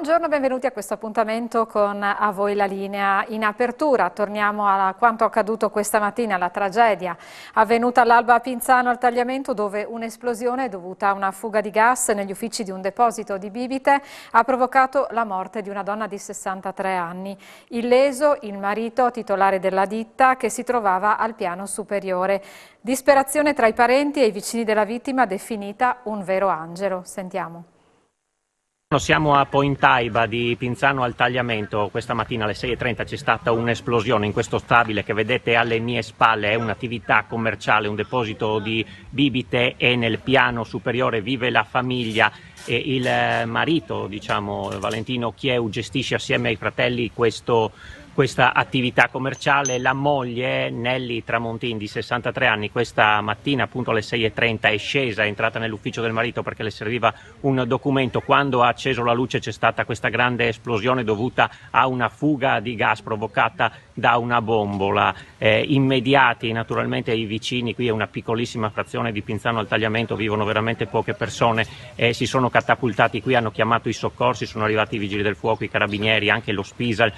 Buongiorno, benvenuti a questo appuntamento con A Voi la Linea. In apertura torniamo a quanto accaduto questa mattina, la tragedia avvenuta all'alba a Pinzano al Tagliamento, dove un'esplosione dovuta a una fuga di gas negli uffici di un deposito di bibite ha provocato la morte di una donna di 63 anni. Illeso il marito titolare della ditta che si trovava al piano superiore. Disperazione tra i parenti e i vicini della vittima, definita un vero angelo. Sentiamo. Siamo a Pointaiba di Pinzano al Tagliamento. Questa mattina alle 6:30 c'è stata un'esplosione in questo stabile che vedete alle mie spalle. È un'attività commerciale, un deposito di bibite e nel piano superiore vive la famiglia. E il marito, Valentino Chieu, gestisce assieme ai fratelli questa attività commerciale. La moglie, Nelly Tramontin, di 63 anni, questa mattina appunto alle 6:30 è scesa, è entrata nell'ufficio del marito perché le serviva un documento. Quando ha acceso la luce c'è stata questa grande esplosione dovuta a una fuga di gas provocata da una bombola. Immediati naturalmente i vicini, qui è una piccolissima frazione di Pinzano al Tagliamento, vivono veramente poche persone, si sono catapultati qui, hanno chiamato i soccorsi, sono arrivati i vigili del fuoco, i carabinieri, anche lo Spisal.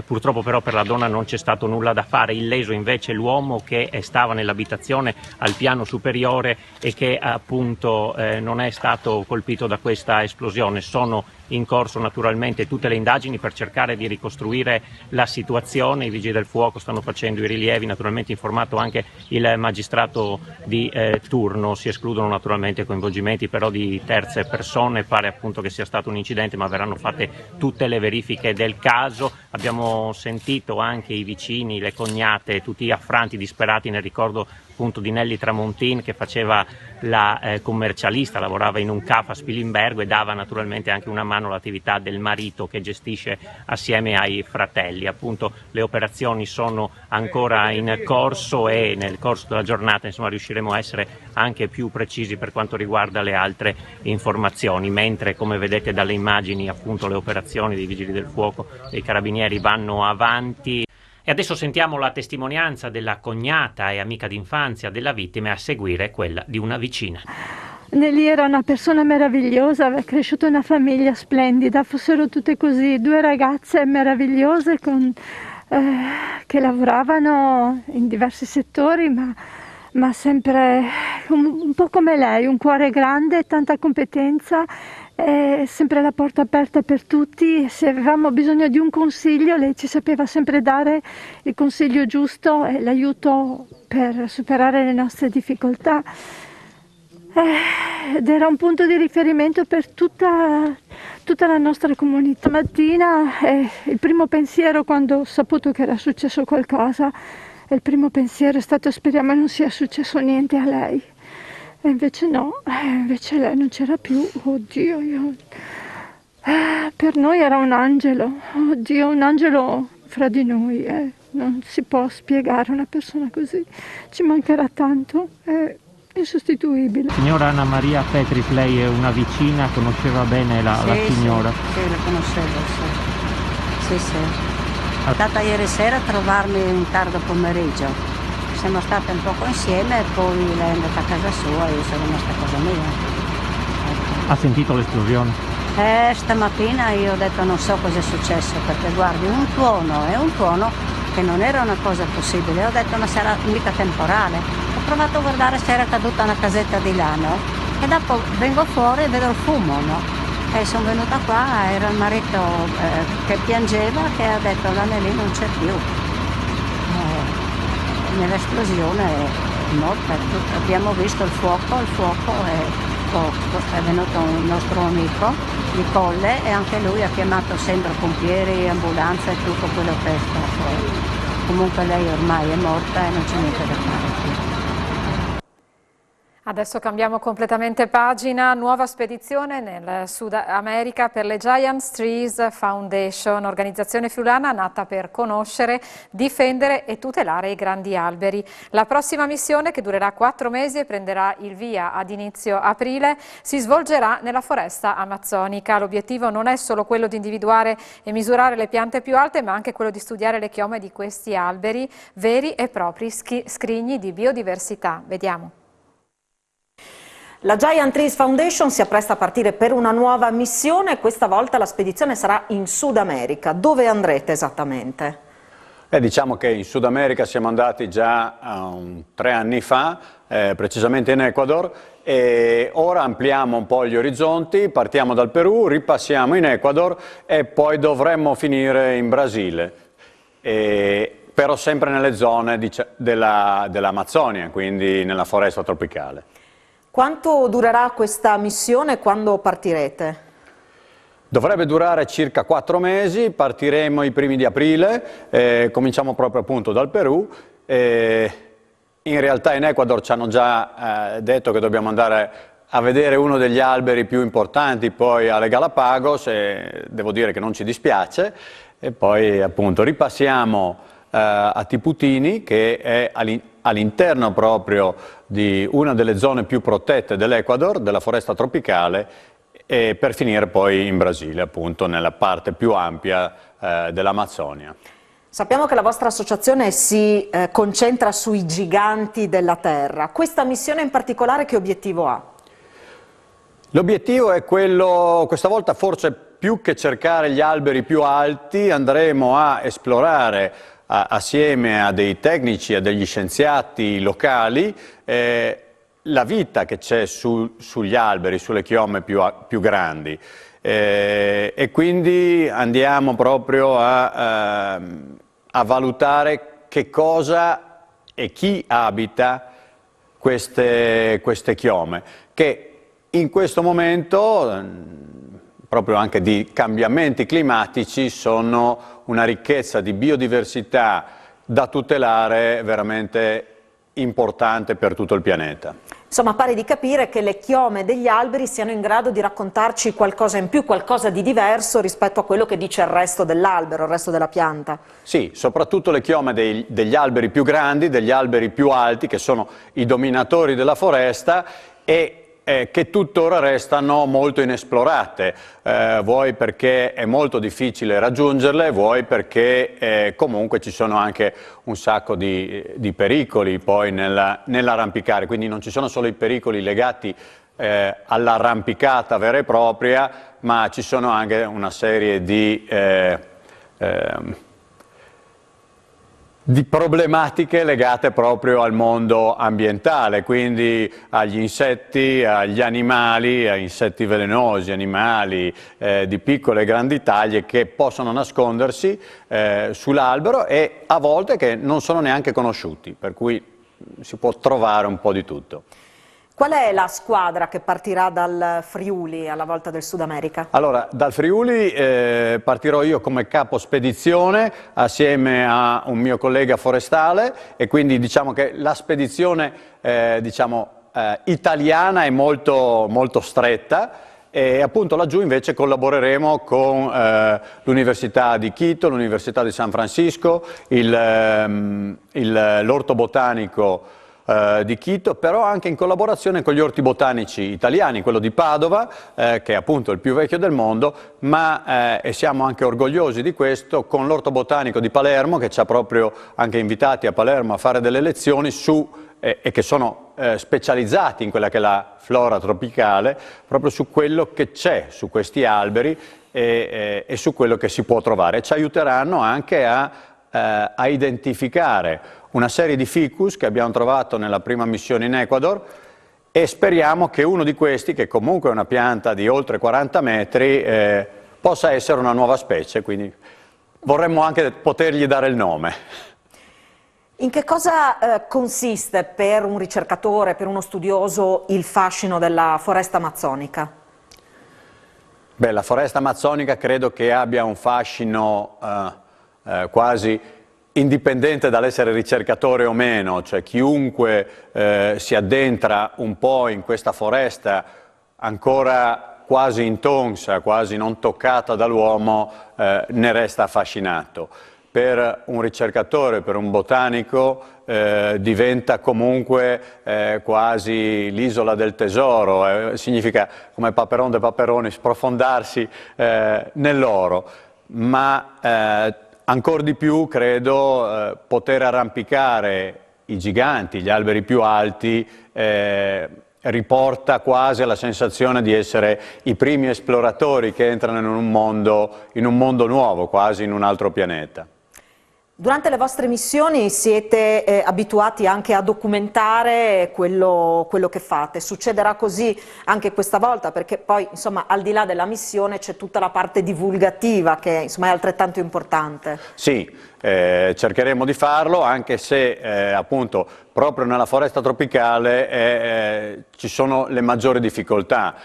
Purtroppo però per la donna non c'è stato nulla da fare. Illeso invece l'uomo che stava nell'abitazione al piano superiore e che appunto non è stato colpito da questa esplosione. Sono in corso naturalmente tutte le indagini per cercare di ricostruire la situazione. I vigili del fuoco stanno facendo i rilievi, naturalmente informato anche il magistrato di turno. Si escludono naturalmente coinvolgimenti però di terze persone. Pare appunto che sia stato un incidente, ma verranno fatte tutte le verifiche del caso. Abbiamo sentito anche i vicini, le cognate, tutti affranti, disperati nel ricordo appunto di Nelly Tramontin, che faceva la commercialista, lavorava in un CAF a Spilimbergo e dava naturalmente anche una mano all'attività del marito che gestisce assieme ai fratelli. Appunto le operazioni sono ancora in corso e nel corso della giornata riusciremo a essere anche più precisi per quanto riguarda le altre informazioni, mentre come vedete dalle immagini appunto le operazioni dei vigili del fuoco, dei carabinieri vanno avanti. E adesso sentiamo la testimonianza della cognata e amica d'infanzia della vittima e a seguire quella di una vicina. Nelly era una persona meravigliosa, aveva cresciuto in una famiglia splendida, fossero tutte così, due ragazze meravigliose che lavoravano in diversi settori, ma sempre un po' come lei, un cuore grande, tanta competenza, sempre la porta aperta per tutti. Se avevamo bisogno di un consiglio lei ci sapeva sempre dare il consiglio giusto e l'aiuto per superare le nostre difficoltà, ed era un punto di riferimento per tutta la nostra comunità. Mattina il primo pensiero, quando ho saputo che era successo qualcosa, il primo pensiero è stato: speriamo non sia successo niente a lei. E invece no, invece lei non c'era più. Oddio, per noi era un angelo, oddio, un angelo fra di noi. Non si può spiegare una persona così, ci mancherà tanto, è insostituibile. Signora Anna Maria Petris, lei è una vicina, conosceva bene la signora? Sì, la conoscevo, sì. È stata ieri sera a trovarmi un tardo pomeriggio. Siamo state un poco insieme e poi lei è andata a casa sua e io sono rimasta a casa mia. Ecco. Ha sentito l'esplosione? Stamattina io ho detto non so cosa è successo, perché guardi, un tuono che non era una cosa possibile. Ho detto ma sarà mica temporale. Ho provato a guardare se era caduta una casetta di là, no? E dopo vengo fuori e vedo il fumo, no? E sono venuta qua, era il marito che piangeva, che ha detto la Nelly non c'è più. Nell'esplosione è morta. Abbiamo visto il fuoco è venuto un nostro amico di Colle e anche lui ha chiamato sempre pompieri, ambulanza e tutto quello che è stato. Comunque lei ormai è morta e non c'è niente da fare più. Adesso cambiamo completamente pagina, nuova spedizione nel Sud America per le Giant Trees Foundation, organizzazione friulana nata per conoscere, difendere e tutelare i grandi alberi. La prossima missione, che durerà 4 mesi e prenderà il via ad inizio aprile, si svolgerà nella foresta amazzonica. L'obiettivo non è solo quello di individuare e misurare le piante più alte, ma anche quello di studiare le chiome di questi alberi, veri e propri scrigni di biodiversità. Vediamo. La Giant Trees Foundation si appresta a partire per una nuova missione, questa volta la spedizione sarà in Sud America. Dove andrete esattamente? Diciamo che in Sud America siamo andati già 3 anni fa, precisamente in Ecuador, e ora ampliamo un po' gli orizzonti, partiamo dal Perù, ripassiamo in Ecuador e poi dovremmo finire in Brasile, però sempre nelle zone dell'Amazzonia, quindi nella foresta tropicale. Quanto durerà questa missione? Quando partirete? Dovrebbe durare circa 4 mesi, partiremo i primi di aprile, cominciamo proprio appunto dal Perù. In realtà in Ecuador ci hanno già detto che dobbiamo andare a vedere uno degli alberi più importanti poi alle Galapagos e devo dire che non ci dispiace. E poi appunto ripassiamo a Tiputini, che è all'interno proprio di una delle zone più protette dell'Ecuador, della foresta tropicale, e per finire poi in Brasile, appunto nella parte più ampia dell'Amazzonia. Sappiamo che la vostra associazione si concentra sui giganti della terra. Questa missione in particolare che obiettivo ha? L'obiettivo è quello, questa volta forse più che cercare gli alberi più alti, andremo a esplorare assieme a dei tecnici, a degli scienziati locali, la vita che c'è sugli alberi, sulle chiome più grandi. E quindi andiamo proprio a valutare che cosa e chi abita queste chiome, che in questo momento, proprio anche di cambiamenti climatici, sono una ricchezza di biodiversità da tutelare veramente importante per tutto il pianeta. Insomma, pare di capire che le chiome degli alberi siano in grado di raccontarci qualcosa in più, qualcosa di diverso rispetto a quello che dice il resto dell'albero, il resto della pianta. Sì, soprattutto le chiome degli alberi più grandi, degli alberi più alti, che sono i dominatori della foresta e che tuttora restano molto inesplorate, vuoi perché è molto difficile raggiungerle, vuoi perché comunque ci sono anche un sacco di pericoli poi nell'arrampicare, quindi non ci sono solo i pericoli legati all'arrampicata vera e propria, ma ci sono anche una serie di problematiche legate proprio al mondo ambientale, quindi agli insetti, agli animali, a insetti velenosi, animali di piccole e grandi taglie che possono nascondersi sull'albero e a volte che non sono neanche conosciuti, per cui si può trovare un po' di tutto. Qual è la squadra che partirà dal Friuli alla volta del Sud America? Allora, dal Friuli partirò io come capo spedizione assieme a un mio collega forestale e quindi diciamo che la spedizione italiana è molto, molto stretta e appunto laggiù invece collaboreremo con l'Università di Quito, l'Università di San Francisco, l'Orto Botanico di Quito, però anche in collaborazione con gli orti botanici italiani, quello di Padova, che è appunto il più vecchio del mondo, ma e siamo anche orgogliosi di questo, con l'orto botanico di Palermo, che ci ha proprio anche invitati a Palermo a fare delle lezioni e che sono specializzati in quella che è la flora tropicale, proprio su quello che c'è su questi alberi e su quello che si può trovare. Ci aiuteranno anche a identificare una serie di ficus che abbiamo trovato nella prima missione in Ecuador e speriamo che uno di questi, che comunque è una pianta di oltre 40 metri, possa essere una nuova specie, quindi vorremmo anche potergli dare il nome. In che cosa consiste per un ricercatore, per uno studioso, il fascino della foresta amazzonica? Beh, la foresta amazzonica credo che abbia un fascino quasi indipendente dall'essere ricercatore o meno, cioè chiunque si addentra un po' in questa foresta ancora quasi intonsa, quasi non toccata dall'uomo, ne resta affascinato. Per un ricercatore, per un botanico, diventa comunque quasi l'isola del tesoro, significa come Paperon de Paperoni sprofondarsi nell'oro, ma ancora di più poter arrampicare i giganti, gli alberi più alti, riporta quasi alla sensazione di essere i primi esploratori che entrano in un mondo nuovo, quasi in un altro pianeta. Durante le vostre missioni siete abituati anche a documentare quello che fate. Succederà così anche questa volta, perché poi insomma al di là della missione c'è tutta la parte divulgativa che insomma è altrettanto importante. Sì, cercheremo di farlo, anche se appunto proprio nella foresta tropicale ci sono le maggiori difficoltà.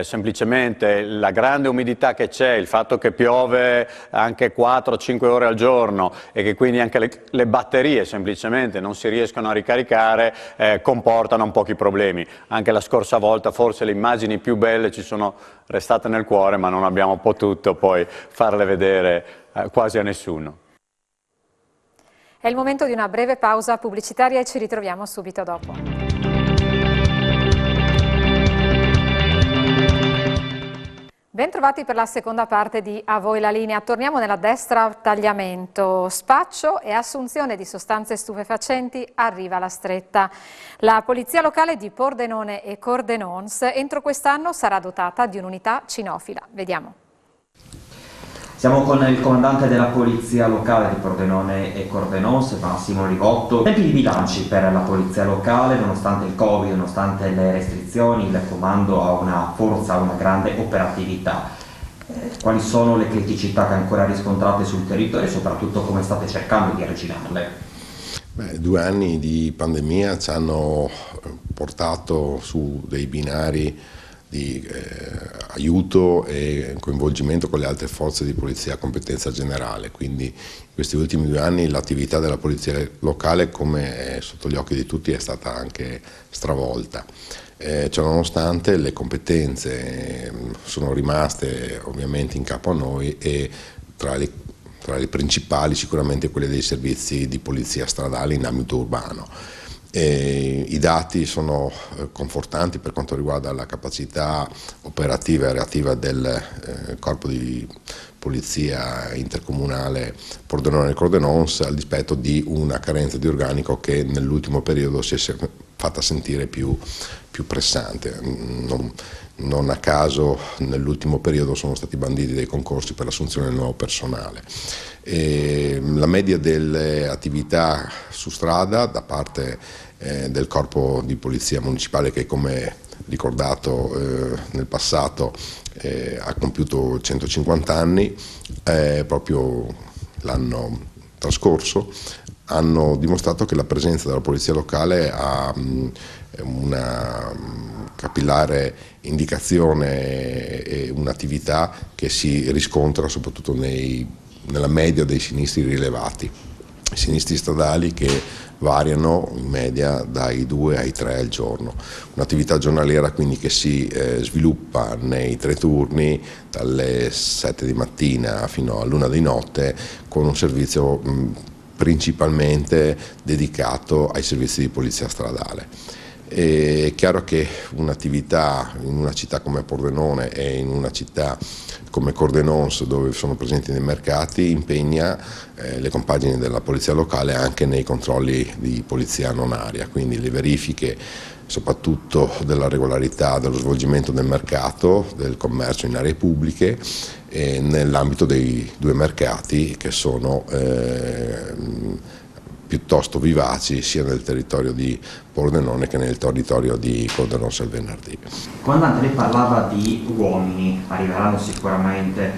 Semplicemente la grande umidità che c'è, il fatto che piove anche 4-5 ore al giorno e che quindi anche le batterie semplicemente non si riescono a ricaricare, comportano pochi problemi. Anche la scorsa volta forse le immagini più belle ci sono restate nel cuore, ma non abbiamo potuto poi farle vedere quasi a nessuno. È il momento di una breve pausa pubblicitaria e ci ritroviamo subito dopo. Bentrovati per la seconda parte di A voi la linea. Torniamo nella destra tagliamento, spaccio e assunzione di sostanze stupefacenti, arriva la stretta. La polizia locale di Pordenone e Cordenons entro quest'anno sarà dotata di un'unità cinofila. Vediamo. Siamo con il comandante della polizia locale di Pordenone e Cordenons, Massimo Rigotto. Tempi di bilanci per la polizia locale, nonostante il Covid, nonostante le restrizioni, il comando ha una forza, una grande operatività. Quali sono le criticità che ancora riscontrate sul territorio e soprattutto come state cercando di arginarle? 2 anni di pandemia ci hanno portato su dei binari di aiuto e coinvolgimento con le altre forze di polizia a competenza generale, quindi in questi ultimi 2 anni l'attività della polizia locale, come è sotto gli occhi di tutti, è stata anche stravolta. Ciononostante le competenze sono rimaste ovviamente in capo a noi e tra le principali sicuramente quelle dei servizi di polizia stradale in ambito urbano. I dati sono confortanti per quanto riguarda la capacità operativa e reattiva del corpo di polizia intercomunale Pordenone e Cordenons, al dispetto di una carenza di organico che nell'ultimo periodo si è fatta sentire più pressante. Non a caso nell'ultimo periodo sono stati banditi dei concorsi per l'assunzione del nuovo personale. La media delle attività su strada da parte del corpo di polizia municipale, che come ricordato nel passato ha compiuto 150 anni, proprio l'anno trascorso, hanno dimostrato che la presenza della polizia locale ha una capillare indicazione e un'attività che si riscontra soprattutto nella media dei sinistri rilevati, sinistri stradali che variano in media dai 2 ai 3 al giorno. Un'attività giornaliera quindi che si sviluppa nei 3 turni, dalle 7 di mattina fino all'1 di notte, con un servizio principalmente dedicato ai servizi di polizia stradale. È chiaro che un'attività in una città come Pordenone e in una città come Cordenons, dove sono presenti dei mercati, impegna le compagini della polizia locale anche nei controlli di polizia non aria, quindi le verifiche soprattutto della regolarità dello svolgimento del mercato, del commercio in aree pubbliche, e nell'ambito dei 2 mercati che sono piuttosto vivaci sia nel territorio di Pordenone che nel territorio di Cordenons il venerdì. Comandante, lei parlava di uomini, arriveranno sicuramente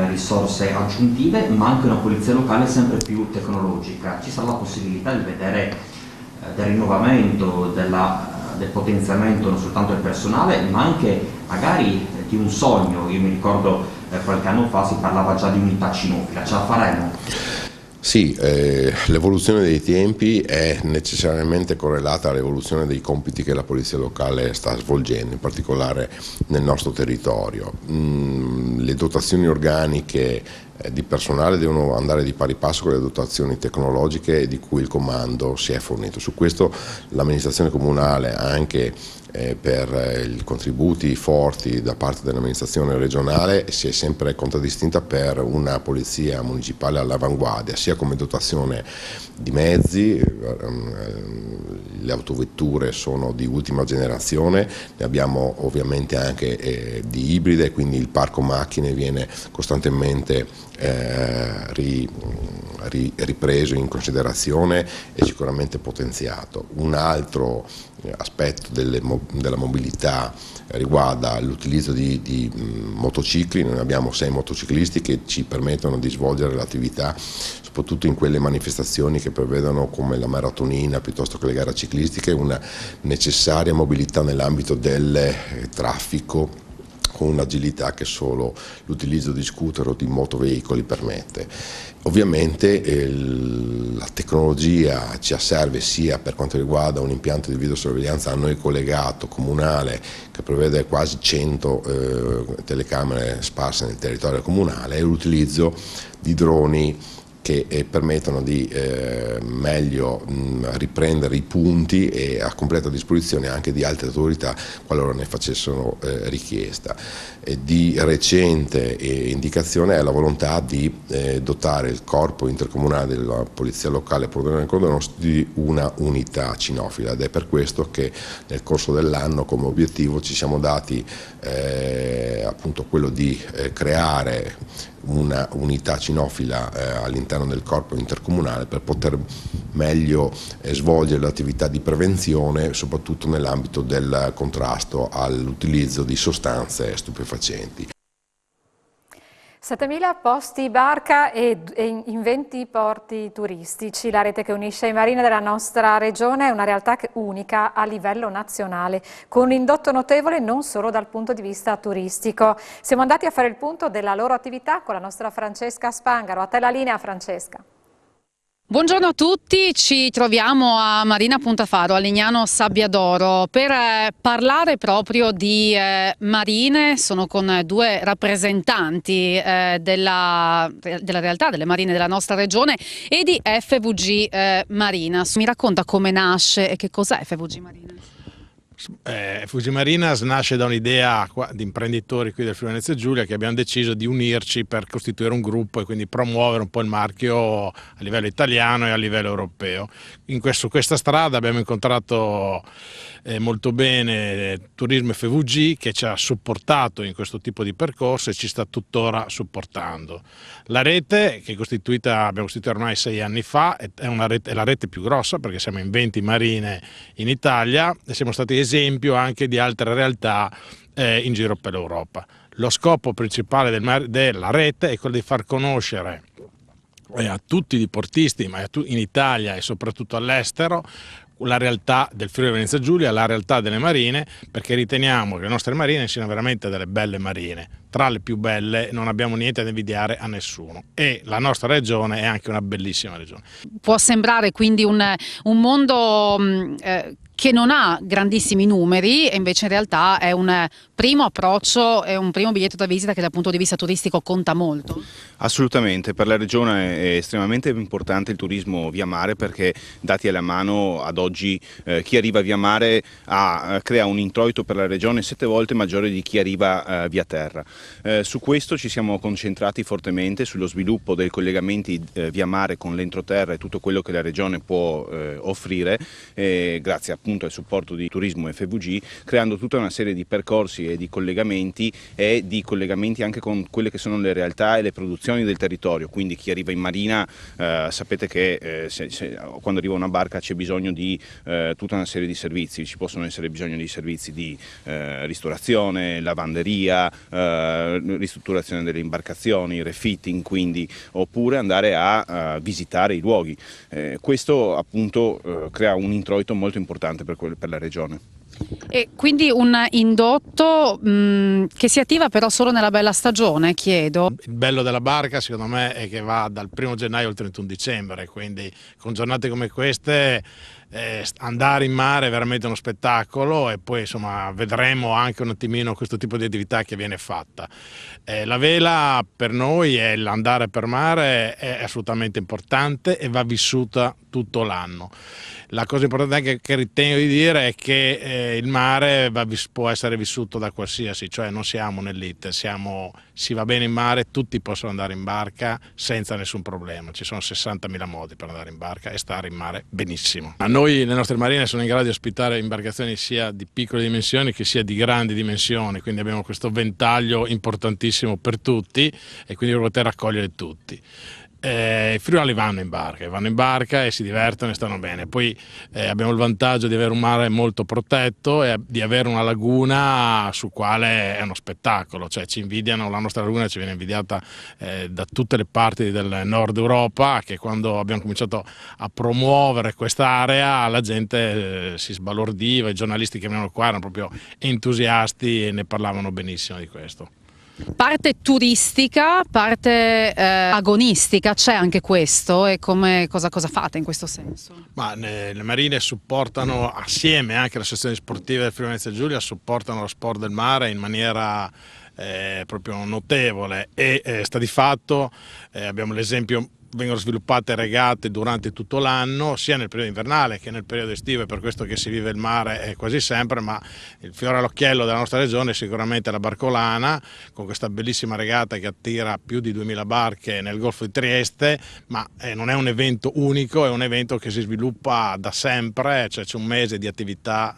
risorse aggiuntive, ma anche una polizia locale sempre più tecnologica. Ci sarà la possibilità di vedere del rinnovamento, del potenziamento non soltanto del personale, ma anche magari di un sogno. Io mi ricordo qualche anno fa si parlava già di unità cinofila, ce la faremo? Sì, l'evoluzione dei tempi è necessariamente correlata all'evoluzione dei compiti che la polizia locale sta svolgendo, in particolare nel nostro territorio. Le dotazioni organiche di personale devono andare di pari passo con le dotazioni tecnologiche di cui il comando si è fornito. Su questo l'amministrazione comunale ha anche per i contributi forti da parte dell'amministrazione regionale, si è sempre contraddistinta per una polizia municipale all'avanguardia, sia come dotazione di mezzi. Le autovetture sono di ultima generazione, ne abbiamo ovviamente anche di ibride, quindi il parco macchine viene costantemente ripreso in considerazione e sicuramente potenziato. Un altro aspetto della mobilità riguarda l'utilizzo di motocicli. Noi abbiamo 6 motociclisti che ci permettono di svolgere l'attività soprattutto in quelle manifestazioni che prevedono, come la maratonina piuttosto che le gare ciclistiche, una necessaria mobilità nell'ambito del traffico con un'agilità che solo l'utilizzo di scooter o di motoveicoli permette. Ovviamente la tecnologia ci serve sia per quanto riguarda un impianto di videosorveglianza a noi collegato comunale che prevede quasi 100 telecamere sparse nel territorio comunale, e l'utilizzo di droni che permettono di meglio riprendere i punti e a completa disposizione anche di altre autorità qualora ne facessero richiesta. Di recente indicazione è la volontà di dotare il corpo intercomunale della polizia locale Pordenone Cordone di una unità cinofila, ed è per questo che nel corso dell'anno come obiettivo ci siamo dati appunto quello di creare una unità cinofila all'interno del corpo intercomunale per poter meglio svolgere l'attività di prevenzione, soprattutto nell'ambito del contrasto all'utilizzo di sostanze stupefacenti. 7.000 posti barca e in 20 porti turistici. La rete che unisce i marini della nostra regione è una realtà unica a livello nazionale, con un indotto notevole non solo dal punto di vista turistico. Siamo andati a fare il punto della loro attività con la nostra Francesca Spangaro. A te la linea, Francesca. Buongiorno a tutti, ci troviamo a Marina Puntafaro, a Lignano Sabbiadoro, per parlare proprio di marine. Sono con 2 rappresentanti della realtà delle marine della nostra regione e di FVG Marina. Mi racconta come nasce e che cos'è FVG Marina? FVG Marinas nasce da un'idea di imprenditori qui del Friuli Venezia Giulia, che abbiamo deciso di unirci per costituire un gruppo e quindi promuovere un po' il marchio a livello italiano e a livello europeo. Su questa strada abbiamo incontrato molto bene Turismo FVG, che ci ha supportato in questo tipo di percorso e ci sta tuttora supportando. La rete, che abbiamo costituito ormai 6 anni fa, è la rete più grossa perché siamo in 20 marine in Italia e siamo stati esempio anche di altre realtà in giro per l'Europa. Lo scopo principale della rete è quello di far conoscere a tutti i diportisti, ma in Italia e soprattutto all'estero, la realtà del Friuli Venezia Giulia, la realtà delle marine, perché riteniamo che le nostre marine siano veramente delle belle marine, tra le più belle, non abbiamo niente da invidiare a nessuno, e la nostra regione è anche una bellissima regione. Può sembrare quindi un mondo che non ha grandissimi numeri, e invece in realtà è un primo approccio, è un primo biglietto da visita che dal punto di vista turistico conta molto. Assolutamente, per la regione è estremamente importante il turismo via mare, perché dati alla mano ad oggi chi arriva via mare crea un introito per la regione 7 volte maggiore di chi arriva via terra. Su questo ci siamo concentrati fortemente, sullo sviluppo dei collegamenti via mare con l'entroterra e tutto quello che la regione può offrire, grazie appunto al supporto di Turismo FVG, creando tutta una serie di percorsi e di collegamenti anche con quelle che sono le realtà e le produzioni del territorio. Quindi chi arriva in marina, sapete che quando arriva una barca c'è bisogno di tutta una serie di servizi. Ci possono essere bisogno di servizi di ristorazione, lavanderia, ristrutturazione delle imbarcazioni, refitting, quindi, oppure andare a visitare i luoghi. Questo appunto crea un introito molto importante per la regione. E quindi un indotto che si attiva però solo nella bella stagione, chiedo. Il bello della barca secondo me è che va dal 1° gennaio al 31 dicembre, quindi con giornate come queste andare in mare è veramente uno spettacolo e poi insomma vedremo anche un attimino questo tipo di attività che viene fatta. La vela per noi è l'andare per mare, è assolutamente importante e va vissuta tutto l'anno. La cosa importante anche che ritengo di dire è che il mare può essere vissuto da qualsiasi, cioè non siamo un'elite, si va bene in mare, tutti possono andare in barca senza nessun problema, ci sono 60.000 modi per andare in barca e stare in mare benissimo. A noi le nostre marine sono in grado di ospitare imbarcazioni sia di piccole dimensioni che sia di grandi dimensioni, quindi abbiamo questo ventaglio importantissimo per tutti e quindi per poter accogliere tutti. I friulani vanno in barca e si divertono e stanno bene. Poi abbiamo il vantaggio di avere un mare molto protetto e di avere una laguna su quale è uno spettacolo, cioè ci invidiano, la nostra laguna ci viene invidiata da tutte le parti del nord Europa, che quando abbiamo cominciato a promuovere quest'area la gente si sbalordiva, i giornalisti che venivano qua erano proprio entusiasti e ne parlavano benissimo di questo. Parte turistica, parte agonistica, c'è anche questo e cosa fate in questo senso? Ma le marine supportano, assieme anche alle associazioni sportive del Friuli Venezia Giulia, supportano lo sport del mare in maniera proprio notevole e sta di fatto, abbiamo l'esempio, vengono sviluppate regate durante tutto l'anno, sia nel periodo invernale che nel periodo estivo, è per questo che si vive il mare quasi sempre, ma il fiore all'occhiello della nostra regione è sicuramente la Barcolana, con questa bellissima regata che attira più di 2000 barche nel Golfo di Trieste, ma non è un evento unico, è un evento che si sviluppa da sempre, cioè c'è un mese di attività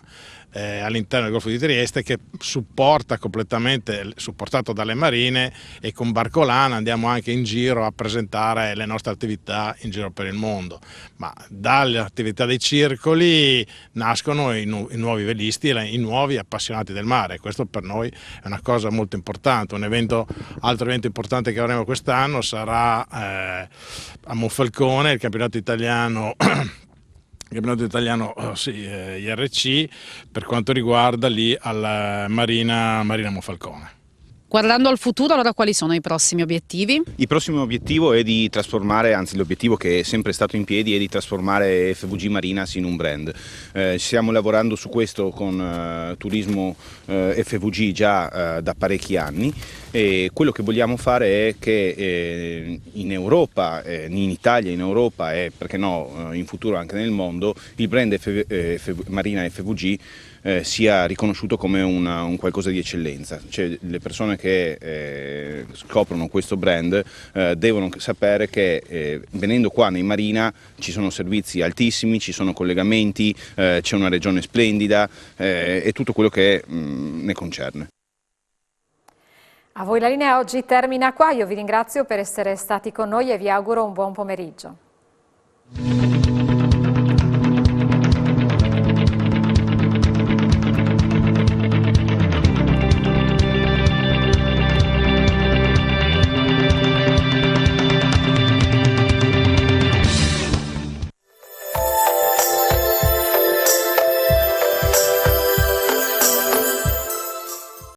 all'interno del Golfo di Trieste che supporta completamente, supportato dalle marine, e con Barcolana andiamo anche in giro a presentare le nostre attività in giro per il mondo, ma dalle attività dei circoli nascono i nuovi velisti e i nuovi appassionati del mare. Questo per noi è una cosa molto importante. Altro evento importante che avremo quest'anno sarà a Monfalcone il campionato italiano IRC per quanto riguarda lì alla Marina Monfalcone. Guardando al futuro, allora quali sono i prossimi obiettivi? Il prossimo obiettivo è di trasformare, anzi l'obiettivo che è sempre stato in piedi è di trasformare FVG Marinas in un brand. Stiamo lavorando su questo con Turismo FVG già da parecchi anni e quello che vogliamo fare è che in Europa, in Italia, in Europa e perché no in futuro anche nel mondo, il brand Marina FVG sia riconosciuto come un qualcosa di eccellenza. Cioè, le persone che scoprono questo brand devono sapere che venendo qua nei Marina ci sono servizi altissimi, ci sono collegamenti, c'è una regione splendida e tutto quello che ne concerne. A voi la linea oggi termina qua, io vi ringrazio per essere stati con noi e vi auguro un buon pomeriggio.